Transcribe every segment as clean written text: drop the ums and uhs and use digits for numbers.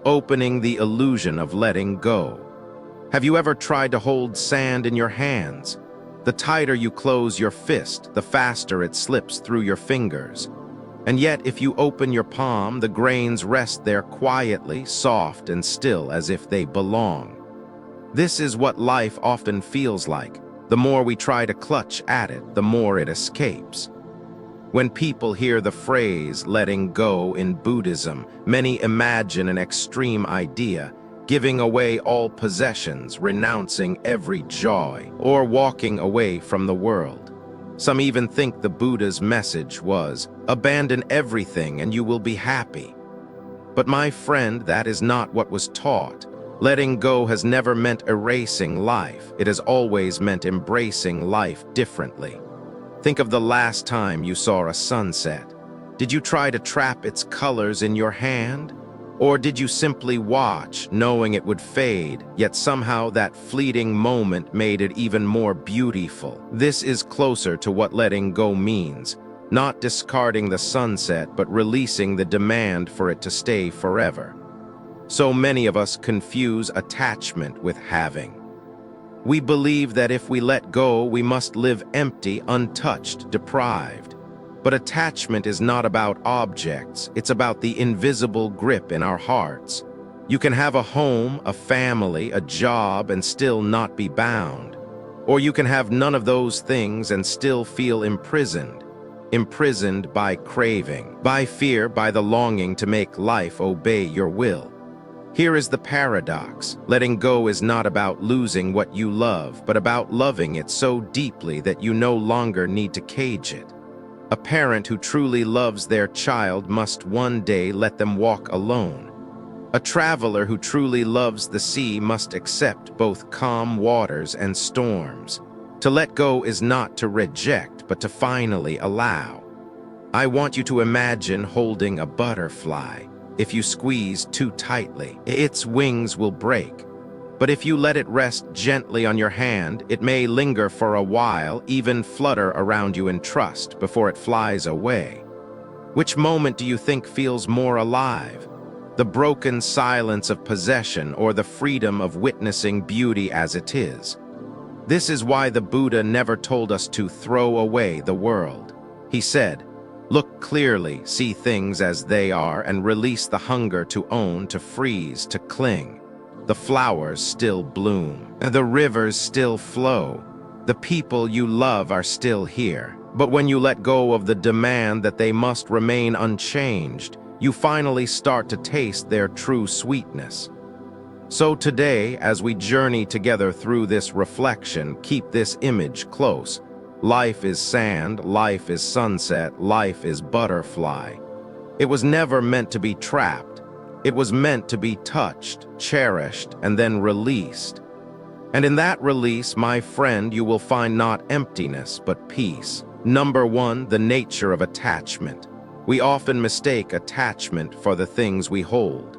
opening the illusion of letting go. Have you ever tried to hold sand in your hands? The tighter you close your fist, the faster it slips through your fingers. And yet, if you open your palm, the grains rest there quietly, soft and still, as if they belong. This is what life often feels like. The more we try to clutch at it, the more it escapes. When people hear the phrase letting go in Buddhism, many imagine an extreme idea, giving away all possessions, renouncing every joy, or walking away from the world. Some even think the Buddha's message was, abandon everything and you will be happy. But my friend, that is not what was taught. Letting go has never meant erasing life. It has always meant embracing life differently. Think of the last time you saw a sunset. Did you try to trap its colors in your hand? Or did you simply watch, knowing it would fade, yet somehow that fleeting moment made it even more beautiful? This is closer to what letting go means, not discarding the sunset, but releasing the demand for it to stay forever. So many of us confuse attachment with having. We believe that if we let go, we must live empty, untouched, deprived. But attachment is not about objects, it's about the invisible grip in our hearts. You can have a home, a family, a job, and still not be bound. Or you can have none of those things and still feel imprisoned. Imprisoned by craving, by fear, by the longing to make life obey your will. Here is the paradox. Letting go is not about losing what you love, but about loving it so deeply that you no longer need to cage it. A parent who truly loves their child must one day let them walk alone. A traveler who truly loves the sea must accept both calm waters and storms. To let go is not to reject, but to finally allow. I want you to imagine holding a butterfly. If you squeeze too tightly, its wings will break. But if you let it rest gently on your hand, it may linger for a while, even flutter around you in trust before it flies away. Which moment do you think feels more alive? The broken silence of possession or the freedom of witnessing beauty as it is? This is why the Buddha never told us to throw away the world. He said, look clearly, see things as they are, and release the hunger to own, to freeze, to cling. The flowers still bloom. The rivers still flow. The people you love are still here. But when you let go of the demand that they must remain unchanged, you finally start to taste their true sweetness. So today, as we journey together through this reflection, keep this image close. Life is sand, life is sunset, life is butterfly. It was never meant to be trapped. It was meant to be touched, cherished, and then released. And in that release, my friend, you will find not emptiness, but peace. Number one, the nature of attachment. We often mistake attachment for the things we hold.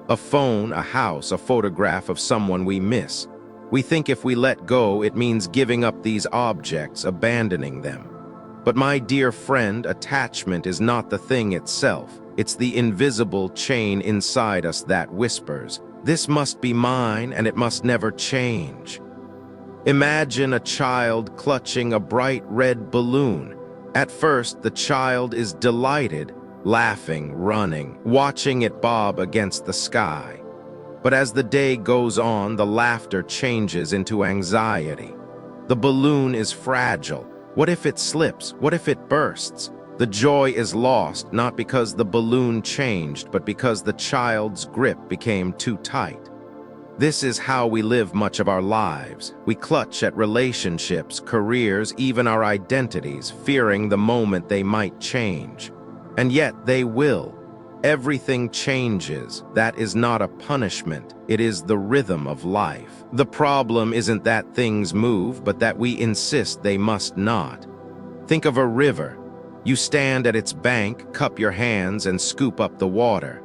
A phone, a house, a photograph of someone we miss. We think if we let go, it means giving up these objects, abandoning them. But my dear friend, attachment is not the thing itself. It's the invisible chain inside us that whispers, this must be mine and it must never change. Imagine a child clutching a bright red balloon. At first, the child is delighted, laughing, running, watching it bob against the sky. But as the day goes on, the laughter changes into anxiety. The balloon is fragile. What if it slips? What if it bursts? The joy is lost, not because the balloon changed, but because the child's grip became too tight. This is how we live much of our lives. We clutch at relationships, careers, even our identities, fearing the moment they might change. And yet they will. Everything changes. That is not a punishment. It is the rhythm of life. The problem isn't that things move, but that we insist they must not. Think of a river. You stand at its bank, cup your hands, and scoop up the water.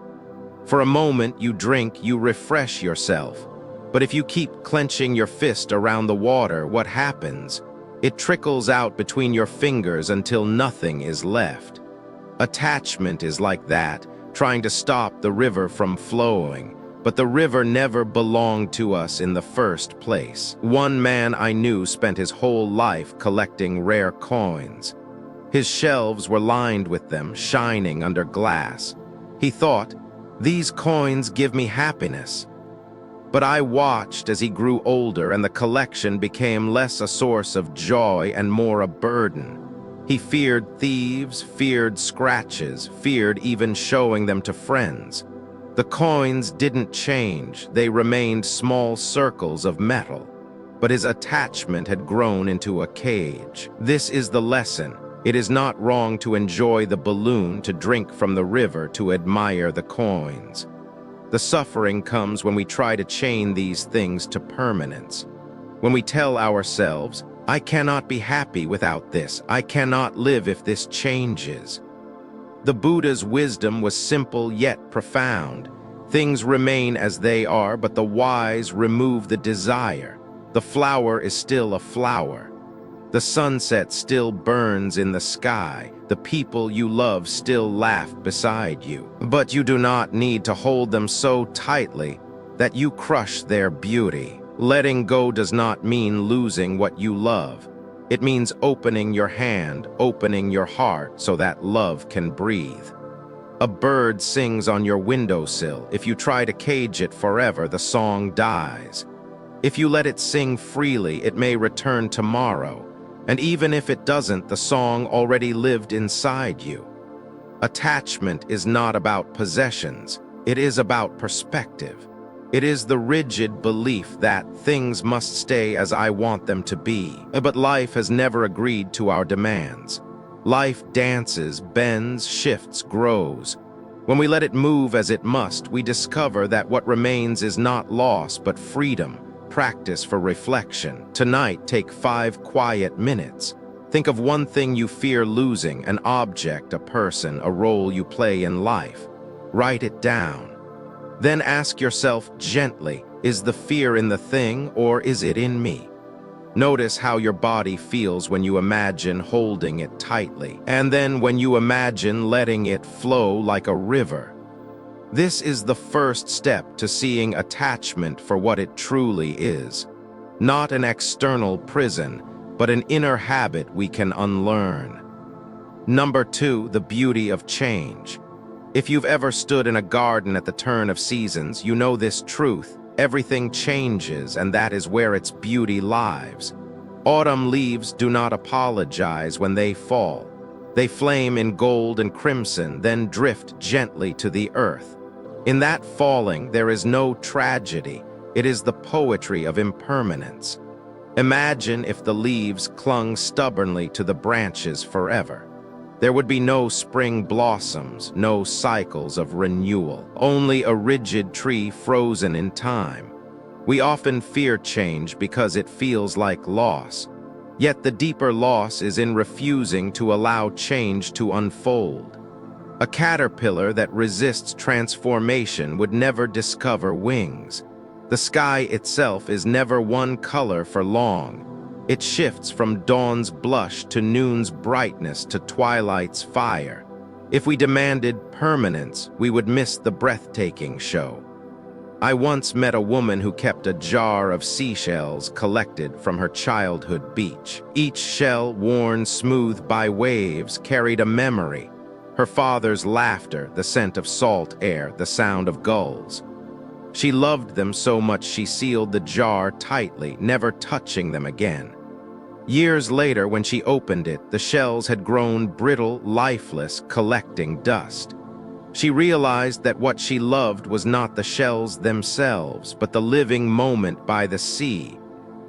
For a moment you drink, you refresh yourself. But if you keep clenching your fist around the water, what happens? It trickles out between your fingers until nothing is left. Attachment is like that, trying to stop the river from flowing. But the river never belonged to us in the first place. One man I knew spent his whole life collecting rare coins. His shelves were lined with them, shining under glass. He thought, "These coins give me happiness." But I watched as he grew older and the collection became less a source of joy and more a burden. He feared thieves, feared scratches, feared even showing them to friends. The coins didn't change, they remained small circles of metal. But his attachment had grown into a cage. This is the lesson. It is not wrong to enjoy the balloon, to drink from the river, to admire the coins. The suffering comes when we try to chain these things to permanence. When we tell ourselves, "I cannot be happy without this. I cannot live if this changes." The Buddha's wisdom was simple yet profound. Things remain as they are, but the wise remove the desire. The flower is still a flower. The sunset still burns in the sky. The people you love still laugh beside you. But you do not need to hold them so tightly that you crush their beauty. Letting go does not mean losing what you love. It means opening your hand, opening your heart so that love can breathe. A bird sings on your windowsill. If you try to cage it forever, the song dies. If you let it sing freely, it may return tomorrow. And even if it doesn't, the song already lived inside you. Attachment is not about possessions. It is about perspective. It is the rigid belief that things must stay as I want them to be. But life has never agreed to our demands. Life dances, bends, shifts, grows. When we let it move as it must, we discover that what remains is not loss, but freedom. Practice for reflection. Tonight, take 5 quiet minutes. Think of one thing you fear losing, an object, a person, a role you play in life. Write it down. Then ask yourself gently, is the fear in the thing or is it in me? Notice how your body feels when you imagine holding it tightly, and then when you imagine letting it flow like a river. This is the first step to seeing attachment for what it truly is. Not an external prison, but an inner habit we can unlearn. Number 2, the beauty of change. If you've ever stood in a garden at the turn of seasons, you know this truth. Everything changes, and that is where its beauty lies. Autumn leaves do not apologize when they fall. They flame in gold and crimson, then drift gently to the earth. In that falling, there is no tragedy. It is the poetry of impermanence. Imagine if the leaves clung stubbornly to the branches forever. There would be no spring blossoms, no cycles of renewal, only a rigid tree frozen in time. We often fear change because it feels like loss. Yet the deeper loss is in refusing to allow change to unfold. A caterpillar that resists transformation would never discover wings. The sky itself is never one color for long. It shifts from dawn's blush to noon's brightness to twilight's fire. If we demanded permanence, we would miss the breathtaking show. I once met a woman who kept a jar of seashells collected from her childhood beach. Each shell, worn smooth by waves, carried a memory. Her father's laughter, the scent of salt air, the sound of gulls. She loved them so much she sealed the jar tightly, never touching them again. Years later, when she opened it, the shells had grown brittle, lifeless, collecting dust. She realized that what she loved was not the shells themselves, but the living moment by the sea,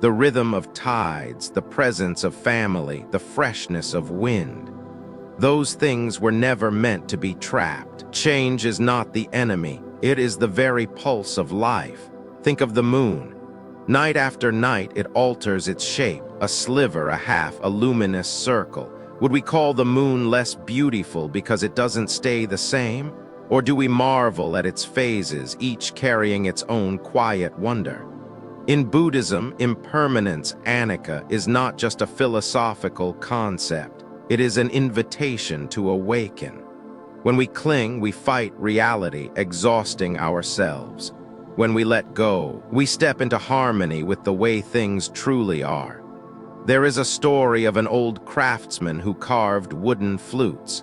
the rhythm of tides, the presence of family, the freshness of wind. Those things were never meant to be trapped. Change is not the enemy. It is the very pulse of life. Think of the moon. Night after night, it alters its shape, a sliver, a half, a luminous circle. Would we call the moon less beautiful because it doesn't stay the same? Or do we marvel at its phases, each carrying its own quiet wonder? In Buddhism, impermanence, anicca, is not just a philosophical concept. It is an invitation to awaken. When we cling, we fight reality, exhausting ourselves. When we let go, we step into harmony with the way things truly are. There is a story of an old craftsman who carved wooden flutes.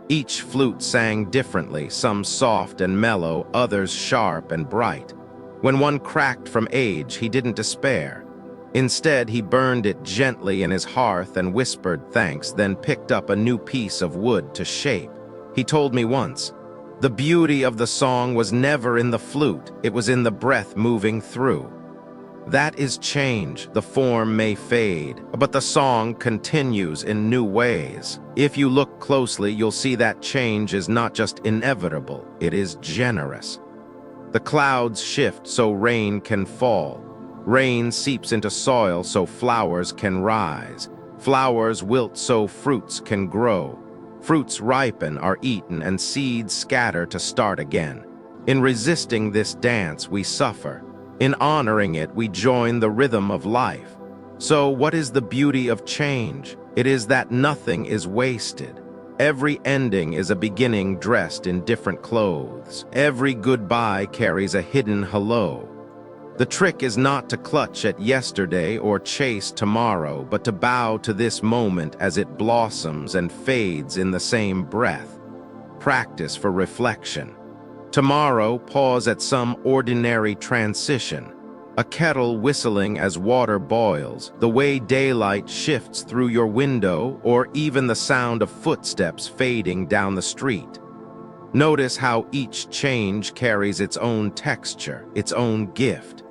Each flute sang differently, some soft and mellow, others sharp and bright. When one cracked from age, he didn't despair. Instead, he burned it gently in his hearth and whispered thanks, then picked up a new piece of wood to shape. He told me once, "The beauty of the song was never in the flute, it was in the breath moving through." That is change. The form may fade, but the song continues in new ways. If you look closely, you'll see that change is not just inevitable, it is generous. The clouds shift so rain can fall. Rain seeps into soil so flowers can rise. Flowers wilt so fruits can grow. Fruits ripen, are eaten, and seeds scatter to start again. In resisting this dance, we suffer. In honoring it, we join the rhythm of life. So, what is the beauty of change? It is that nothing is wasted. Every ending is a beginning dressed in different clothes. Every goodbye carries a hidden hello. The trick is not to clutch at yesterday or chase tomorrow, but to bow to this moment as it blossoms and fades in the same breath. Practice for reflection. Tomorrow, pause at some ordinary transition. A kettle whistling as water boils, the way daylight shifts through your window, or even the sound of footsteps fading down the street. Notice how each change carries its own texture, its own gift.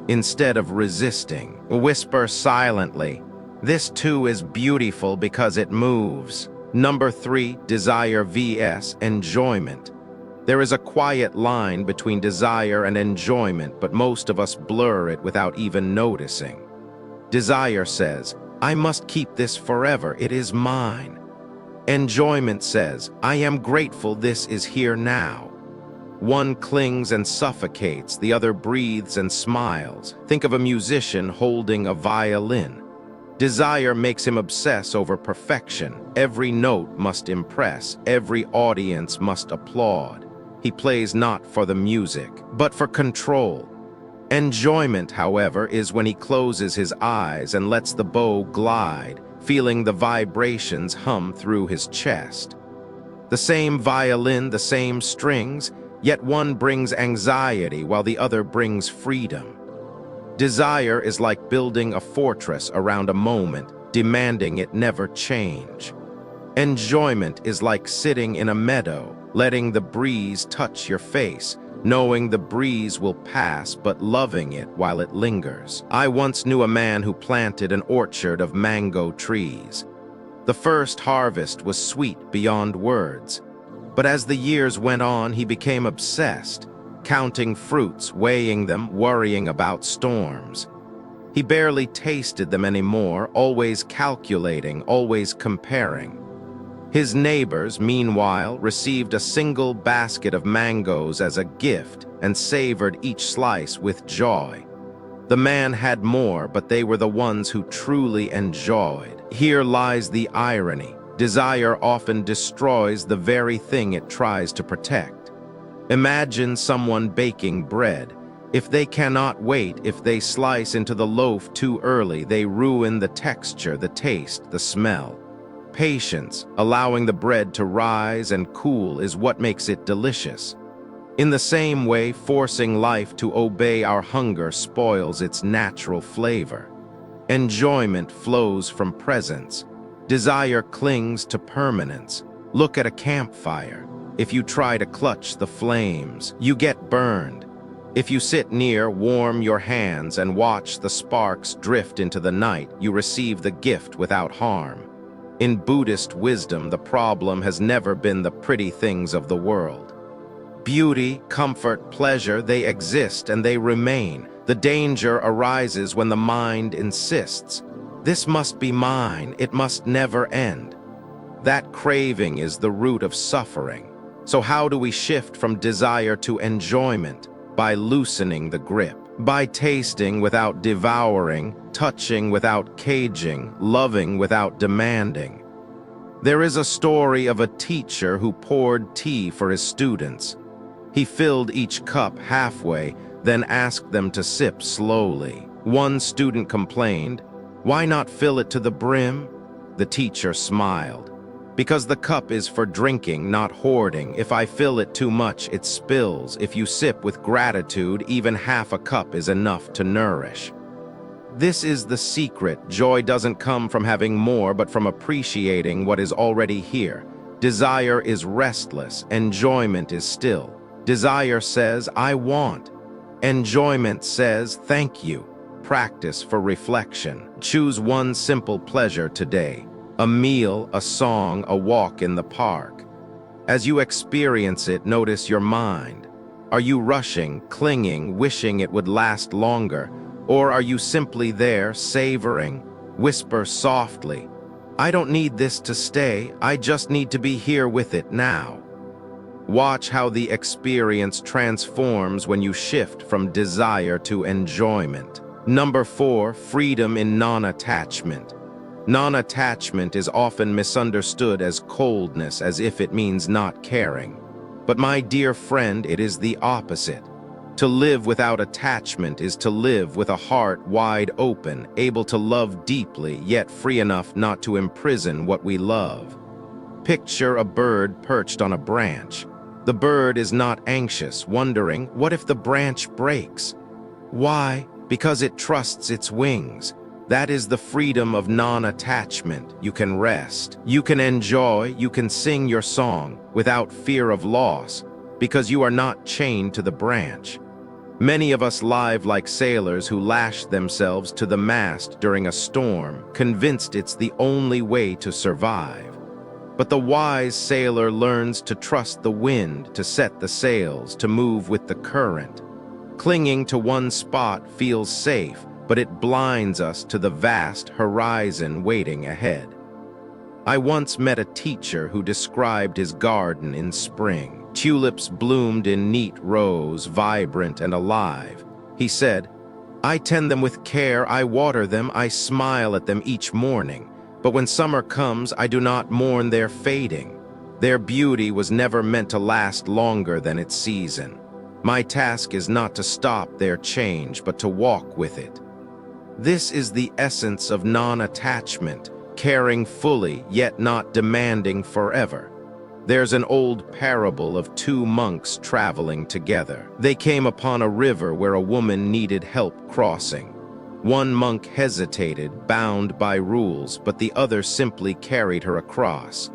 Instead of resisting, whisper silently, "This too is beautiful because it moves." Number 3, desire vs. enjoyment. There is a quiet line between desire and enjoyment, but most of us blur it without even noticing. Desire says, "I must keep this forever, it is mine." Enjoyment says, "I am grateful this is here now." One clings and suffocates, the other breathes and smiles. Think of a musician holding a violin. Desire makes him obsess over perfection. Every note must impress, every audience must applaud. He plays not for the music, but for control. Enjoyment, however, is when he closes his eyes and lets the bow glide, feeling the vibrations hum through his chest. The same violin, the same strings, yet one brings anxiety while the other brings freedom. Desire is like building a fortress around a moment, demanding it never change. Enjoyment is like sitting in a meadow, letting the breeze touch your face, knowing the breeze will pass but loving it while it lingers. I once knew a man who planted an orchard of mango trees. The first harvest was sweet beyond words. But as the years went on, he became obsessed, counting fruits, weighing them, worrying about storms. He barely tasted them anymore, always calculating, always comparing. His neighbors, meanwhile, received a single basket of mangoes as a gift and savored each slice with joy. The man had more, but they were the ones who truly enjoyed. Here lies the irony. Desire often destroys the very thing it tries to protect. Imagine someone baking bread. If they cannot wait, if they slice into the loaf too early, they ruin the texture, the taste, the smell. Patience, allowing the bread to rise and cool, is what makes it delicious. In the same way, forcing life to obey our hunger spoils its natural flavor. Enjoyment flows from presence. Desire clings to permanence. Look at a campfire. If you try to clutch the flames, you get burned. If you sit near, warm your hands, and watch the sparks drift into the night, you receive the gift without harm. In Buddhist wisdom, the problem has never been the pretty things of the world. Beauty, comfort, pleasure, they exist and they remain. The danger arises when the mind insists, "This must be mine, it must never end." That craving is the root of suffering. So how do we shift from desire to enjoyment? By loosening the grip. By tasting without devouring, touching without caging, loving without demanding. There is a story of a teacher who poured tea for his students. He filled each cup halfway, Then ask them to sip slowly. One student complained, "Why not fill it to the brim?" The teacher smiled. "Because the cup is for drinking, not hoarding. If I fill it too much, it spills. If you sip with gratitude, even half a cup is enough to nourish." This is the secret. Joy doesn't come from having more, but from appreciating what is already here. Desire is restless. Enjoyment is still. Desire says, "I want." Enjoyment says, "Thank you." Practice for reflection. Choose one simple pleasure today. A meal, a song, a walk in the park. As you experience it, notice your mind. Are you rushing, clinging, wishing it would last longer? Or are you simply there, savoring? Whisper softly, "I don't need this to stay, I just need to be here with it now." Watch how the experience transforms when you shift from desire to enjoyment. Number 4, freedom in non-attachment. Non-attachment is often misunderstood as coldness, as if it means not caring. But my dear friend, it is the opposite. To live without attachment is to live with a heart wide open, able to love deeply, yet free enough not to imprison what we love. Picture a bird perched on a branch. The bird is not anxious, wondering, what if the branch breaks? Why? Because it trusts its wings. That is the freedom of non-attachment. You can rest, you can enjoy, you can sing your song without fear of loss, because you are not chained to the branch. Many of us live like sailors who lash themselves to the mast during a storm, convinced it's the only way to survive. But the wise sailor learns to trust the wind, to set the sails, to move with the current. Clinging to one spot feels safe, but it blinds us to the vast horizon waiting ahead. I once met a teacher who described his garden in spring. Tulips bloomed in neat rows, vibrant and alive. He said, "I tend them with care, I water them, I smile at them each morning. But when summer comes, I do not mourn their fading. Their beauty was never meant to last longer than its season. My task is not to stop their change, but to walk with it." This is the essence of non-attachment, caring fully, yet not demanding forever. There's an old parable of two monks traveling together. They came upon a river where a woman needed help crossing. One monk hesitated, bound by rules, but the other simply carried her across.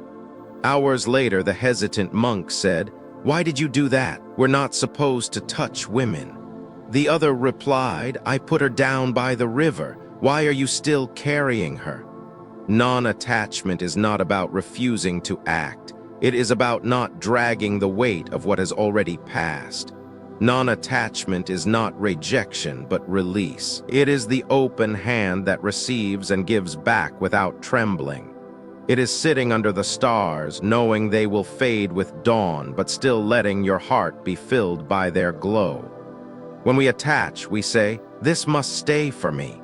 Hours later, the hesitant monk said, "Why did you do that? We're not supposed to touch women." The other replied, "I put her down by the river. Why are you still carrying her?" Non-attachment is not about refusing to act. It is about not dragging the weight of what has already passed. Non-attachment is not rejection, but release. It is the open hand that receives and gives back without trembling. It is sitting under the stars, knowing they will fade with dawn, but still letting your heart be filled by their glow. When we attach, we say, "This must stay for me."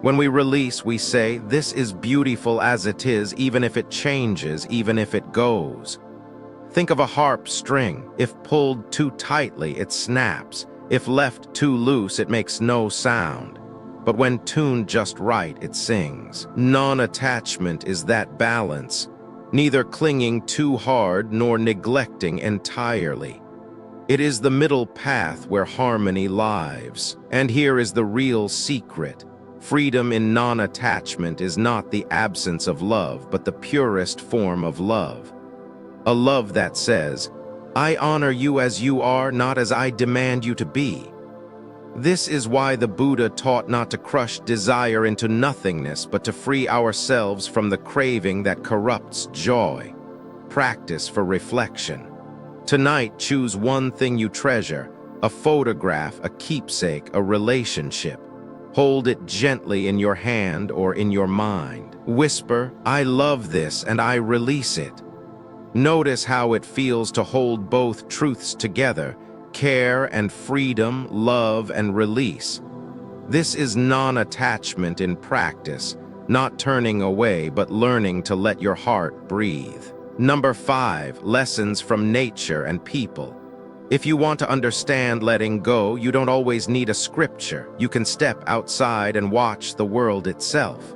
When we release, we say, "This is beautiful as it is, even if it changes, even if it goes." Think of a harp string. If pulled too tightly, it snaps. If left too loose, it makes no sound. But when tuned just right, it sings. Non-attachment is that balance, neither clinging too hard nor neglecting entirely. It is the middle path where harmony lives. And here is the real secret. Freedom in non-attachment is not the absence of love, but the purest form of love. A love that says, "I honor you as you are, not as I demand you to be." This is why the Buddha taught not to crush desire into nothingness, but to free ourselves from the craving that corrupts joy. Practice for reflection. Tonight, choose one thing you treasure, a photograph, a keepsake, a relationship. Hold it gently in your hand or in your mind. Whisper, "I love this," and I release it. Notice how it feels to hold both truths together, care and freedom, love and release. This is non-attachment in practice, not turning away, but learning to let your heart breathe. Number 5, lessons from nature and people. If you want to understand letting go, you don't always need a scripture. You can step outside and watch the world itself.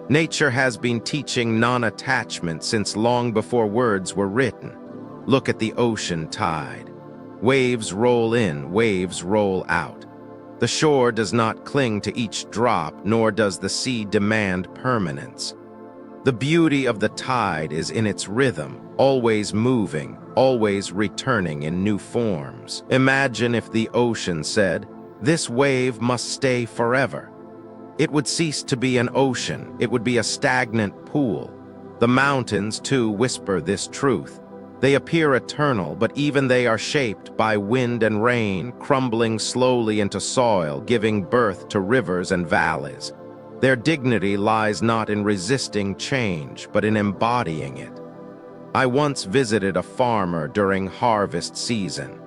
Nature has been teaching non-attachment since long before words were written. Look at the ocean tide. Waves roll in, waves roll out. The shore does not cling to each drop, nor does the sea demand permanence. The beauty of the tide is in its rhythm, always moving, always returning in new forms. Imagine if the ocean said, "This wave must stay forever." It would cease to be an ocean, it would be a stagnant pool. The mountains, too, whisper this truth. They appear eternal, but even they are shaped by wind and rain, crumbling slowly into soil, giving birth to rivers and valleys. Their dignity lies not in resisting change, but in embodying it. I once visited a farmer during harvest season.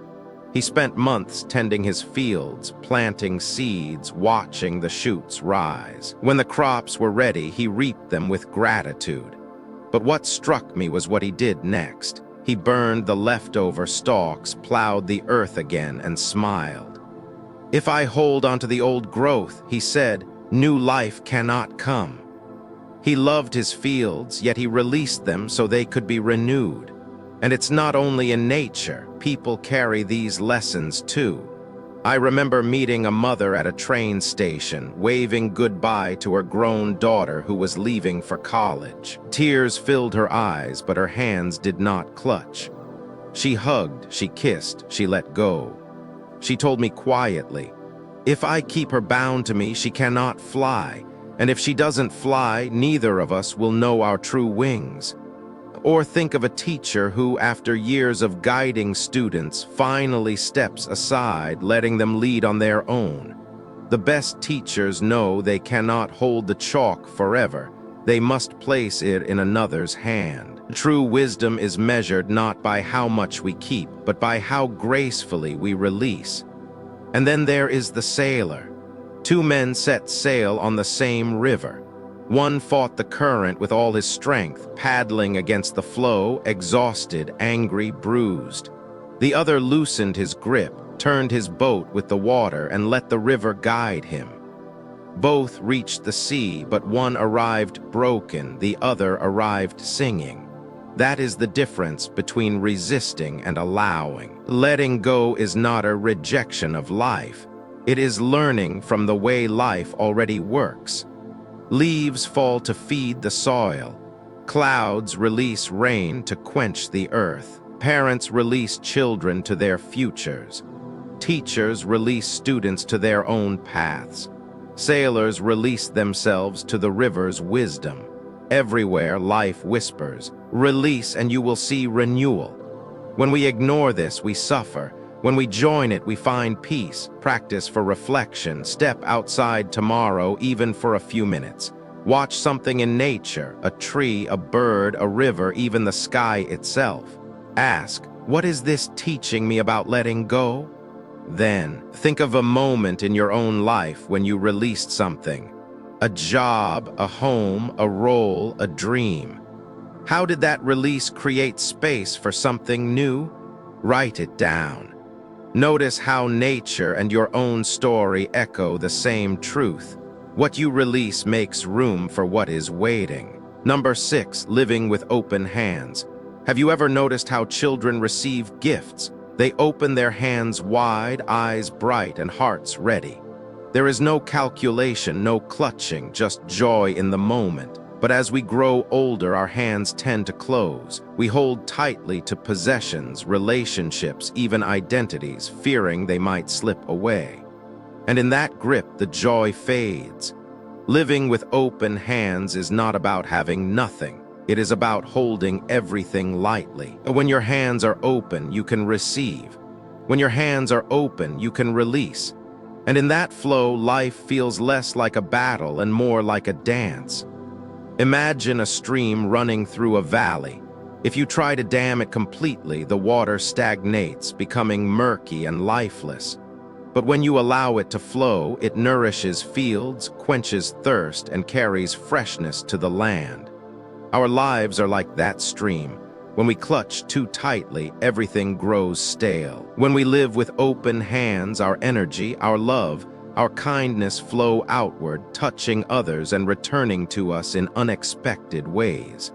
He spent months tending his fields, planting seeds, watching the shoots rise. When the crops were ready, he reaped them with gratitude. But what struck me was what he did next. He burned the leftover stalks, plowed the earth again, and smiled. "If I hold onto the old growth," he said, "new life cannot come." He loved his fields, yet he released them so they could be renewed. And it's not only in nature, people carry these lessons too. I remember meeting a mother at a train station, waving goodbye to her grown daughter who was leaving for college. Tears filled her eyes, but her hands did not clutch. She hugged, she kissed, she let go. She told me quietly, "If I keep her bound to me, she cannot fly. And if she doesn't fly, neither of us will know our true wings." Or think of a teacher who, after years of guiding students, finally steps aside, letting them lead on their own. The best teachers know they cannot hold the chalk forever. They must place it in another's hand. True wisdom is measured not by how much we keep, but by how gracefully we release. And then there is the sailor. Two men set sail on the same river. One fought the current with all his strength, paddling against the flow, exhausted, angry, bruised. The other loosened his grip, turned his boat with the water, and let the river guide him. Both reached the sea, but one arrived broken, the other arrived singing. That is the difference between resisting and allowing. Letting go is not a rejection of life. It is learning from the way life already works. Leaves fall to feed the soil. Clouds release rain to quench the earth. Parents release children to their futures. Teachers release students to their own paths. Sailors release themselves to the river's wisdom. Everywhere life whispers, "Release and you will see renewal." When we ignore this, we suffer. When we join it, we find peace. Practice for reflection. Step outside tomorrow, even for a few minutes. Watch something in nature, a tree, a bird, a river, even the sky itself. Ask, what is this teaching me about letting go? Then, think of a moment in your own life when you released something. A job, a home, a role, a dream. How did that release create space for something new? Write it down. Notice how nature and your own story echo the same truth. What you release makes room for what is waiting. Number 6, living with open hands. Have you ever noticed how children receive gifts? They open their hands wide, eyes bright, and hearts ready. There is no calculation, no clutching, just joy in the moment. But as we grow older, our hands tend to close. We hold tightly to possessions, relationships, even identities, fearing they might slip away. And in that grip, the joy fades. Living with open hands is not about having nothing. It is about holding everything lightly. When your hands are open, you can receive. When your hands are open, you can release. And in that flow, life feels less like a battle and more like a dance. Imagine a stream running through a valley. If you try to dam it completely, the water stagnates, becoming murky and lifeless. But when you allow it to flow, it nourishes fields, quenches thirst, and carries freshness to the land. Our lives are like that stream. When we clutch too tightly, everything grows stale. When we live with open hands, our energy, our love, our kindness flow outward, touching others and returning to us in unexpected ways.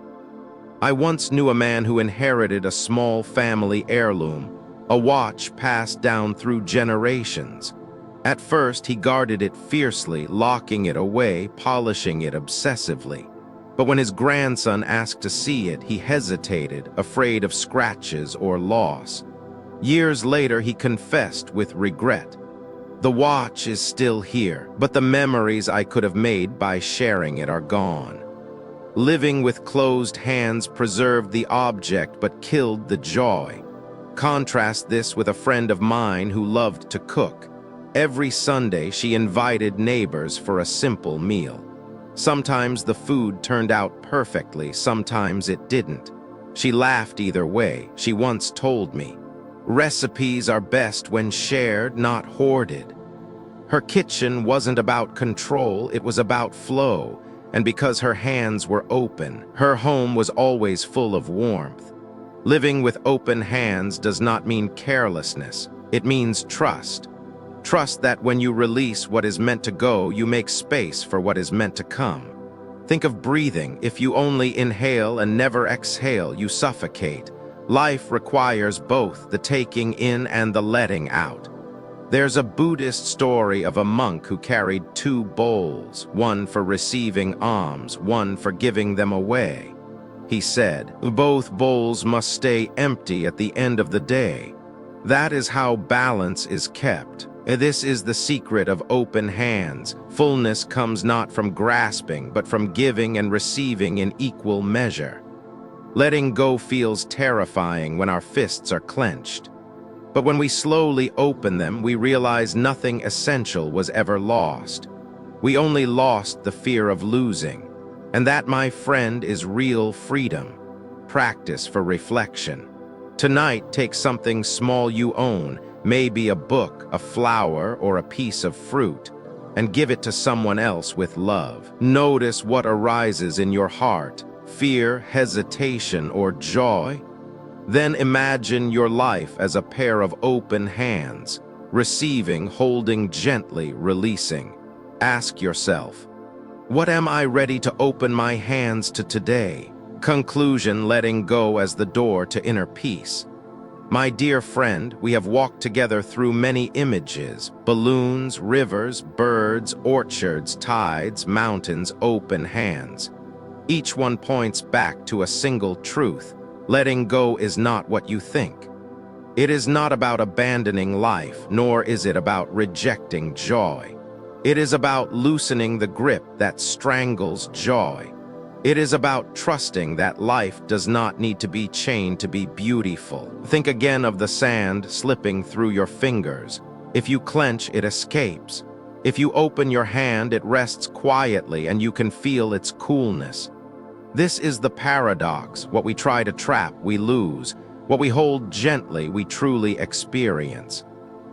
I once knew a man who inherited a small family heirloom, a watch passed down through generations. At first, he guarded it fiercely, locking it away, polishing it obsessively. But when his grandson asked to see it, he hesitated, afraid of scratches or loss. Years later, he confessed with regret, "The watch is still here, but the memories I could have made by sharing it are gone." Living with closed hands preserved the object but killed the joy. Contrast this with a friend of mine who loved to cook. Every Sunday, she invited neighbors for a simple meal. Sometimes the food turned out perfectly, sometimes it didn't. She laughed either way. She once told me, "Recipes are best when shared, not hoarded." Her kitchen wasn't about control, it was about flow. And because her hands were open, her home was always full of warmth. Living with open hands does not mean carelessness. It means trust. Trust that when you release what is meant to go, you make space for what is meant to come. Think of breathing. If you only inhale and never exhale, you suffocate. Life requires both the taking in and the letting out. There's a Buddhist story of a monk who carried two bowls, one for receiving alms, one for giving them away. He said, "Both bowls must stay empty at the end of the day." That is how balance is kept. This is the secret of open hands. Fullness comes not from grasping, but from giving and receiving in equal measure. Letting go feels terrifying when our fists are clenched. But when we slowly open them, we realize nothing essential was ever lost. We only lost the fear of losing. And that, my friend, is real freedom. Practice for reflection. Tonight, take something small you own, maybe a book, a flower, or a piece of fruit, and give it to someone else with love. Notice what arises in your heart, fear, hesitation, or joy. Then imagine your life as a pair of open hands, receiving, holding gently, releasing. Ask yourself, what am I ready to open my hands to today? Conclusion: letting go as the door to inner peace. My dear friend, we have walked together through many images: balloons, rivers, birds, orchards, tides, mountains, open hands. Each one points back to a single truth. Letting go is not what you think. It is not about abandoning life, nor is it about rejecting joy. It is about loosening the grip that strangles joy. It is about trusting that life does not need to be chained to be beautiful. Think again of the sand slipping through your fingers. If you clench, it escapes. If you open your hand, it rests quietly and you can feel its coolness. This is the paradox. What we try to trap, we lose. What we hold gently, we truly experience.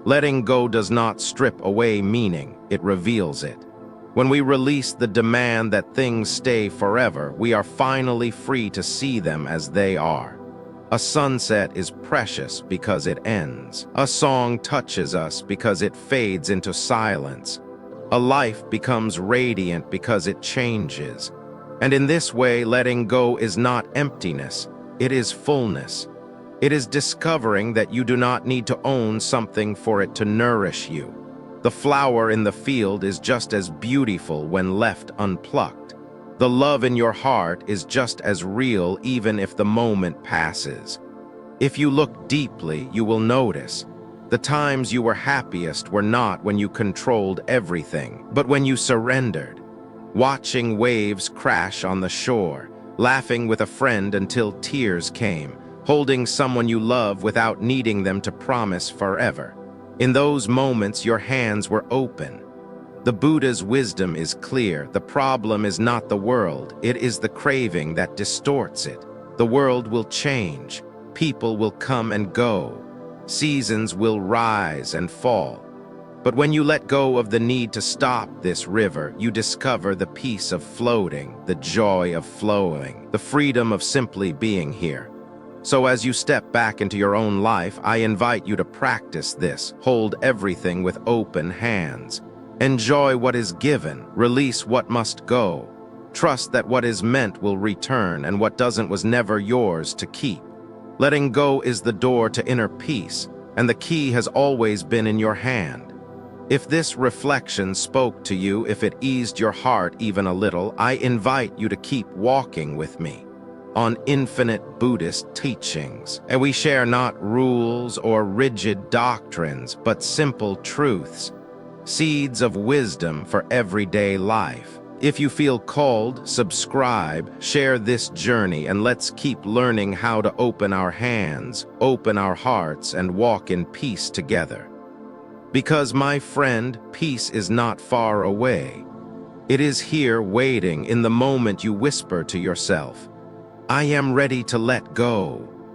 Letting go does not strip away meaning, it reveals it. When we release the demand that things stay forever, we are finally free to see them as they are. A sunset is precious because it ends. A song touches us because it fades into silence. A life becomes radiant because it changes. And in this way, letting go is not emptiness, it is fullness. It is discovering that you do not need to own something for it to nourish you. The flower in the field is just as beautiful when left unplucked. The love in your heart is just as real even if the moment passes. If you look deeply, you will notice the times you were happiest were not when you controlled everything, but when you surrendered. Watching waves crash on the shore, laughing with a friend until tears came, holding someone you love without needing them to promise forever. In those moments, your hands were open. The Buddha's wisdom is clear. The problem is not the world, it is the craving that distorts it. The world will change, people will come and go, seasons will rise and fall. But when you let go of the need to stop this river, you discover the peace of floating, the joy of flowing, the freedom of simply being here. So as you step back into your own life, I invite you to practice this. Hold everything with open hands. Enjoy what is given, release what must go. Trust that what is meant will return and what doesn't was never yours to keep. Letting go is the door to inner peace, and the key has always been in your hand. If this reflection spoke to you, if it eased your heart even a little, I invite you to keep walking with me on infinite Buddhist teachings. And we share not rules or rigid doctrines, but simple truths, seeds of wisdom for everyday life. If you feel called, subscribe, share this journey, and let's keep learning how to open our hands, open our hearts, and walk in peace together. Because, my friend, peace is not far away. It is here waiting in the moment you whisper to yourself, I am ready to let go.